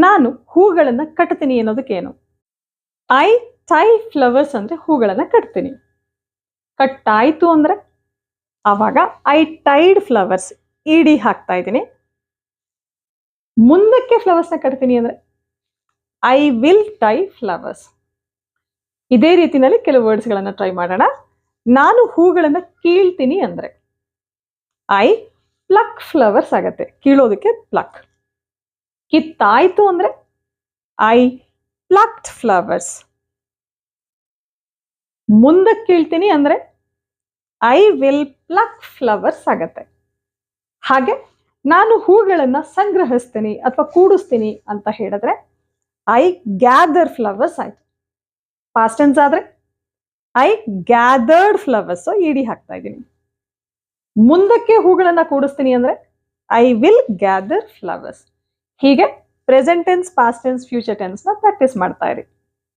ನಾನು ಹೂಗಳನ್ನ ಕಟ್ತೀನಿ ಅನ್ನೋದಕ್ಕೇನು? I tie flowers ಅಂದ್ರೆ ಹೂಗಳನ್ನ ಕಟ್ತೀನಿ. ಕಟ್ಟಾಯ್ತು ಅಂದ್ರೆ ಆವಾಗ ಐ ಟೈಡ್ ಫ್ಲವರ್ಸ್ ಇಡಿ ಹಾಕ್ತಾ ಇದ್ದೀನಿ. ಮುಂದಕ್ಕೆ ಫ್ಲವರ್ಸ್ನ ಕಟ್ತೀನಿ ಅಂದ್ರೆ ಐ ವಿಲ್ ಟೈ ಫ್ಲವರ್ಸ್. ಇದೇ ರೀತಿನಲ್ಲಿ ಕೆಲವು ವರ್ಡ್ಸ್ಗಳನ್ನ ಟ್ರೈ ಮಾಡೋಣ. ನಾನು ಹೂಗಳನ್ನ ಕೀಳ್ತೀನಿ ಅಂದ್ರೆ ಐ ಪ್ಲಕ್ ಫ್ಲವರ್ಸ್ ಆಗತ್ತೆ. ಕೀಳೋದಕ್ಕೆ ಪ್ಲಕ್. ಕಿತ್ತಾಯ್ತು ಅಂದ್ರೆ ಐ ಪ್ಲಕ್ಡ್ ಫ್ಲವರ್ಸ್. ಮುಂದಕ್ಕೆ ಕೀಳ್ತೀನಿ ಅಂದ್ರೆ ಐ ವಿಲ್ ಪ್ಲಕ್ ಫ್ಲವರ್ಸ್ ಆಗತ್ತೆ. ಹಾಗೆ ನಾನು ಹೂಗಳನ್ನ ಸಂಗ್ರಹಿಸ್ತೀನಿ ಅಥವಾ ಕೂಡಿಸ್ತೀನಿ ಅಂತ ಹೇಳಿದ್ರೆ ಐ ಗ್ಯಾದರ್ ಫ್ಲವರ್ಸ್ ಆಯ್ತು. ಪಾಸ್ಟ್ ಟೆನ್ಸ್ ಆದ್ರೆ ಐ ಗ್ಯಾದರ್ಡ್ ಫ್ಲವರ್ಸ್ ಇಡಿ ಹಾಕ್ತಾ ಇದ್ದೀನಿ. ಮುಂದಕ್ಕೆ ಹೂಗಳನ್ನ ಕೂಡಿಸ್ತೀನಿ ಅಂದ್ರೆ ಐ ವಿಲ್ ಗ್ಯಾದರ್ ಫ್ಲವರ್ಸ್. ಹೀಗೆ present tense, past tense, future tense ನ ಪ್ರಾಕ್ಟೀಸ್ ಮಾಡ್ತಾ ಇರಿ.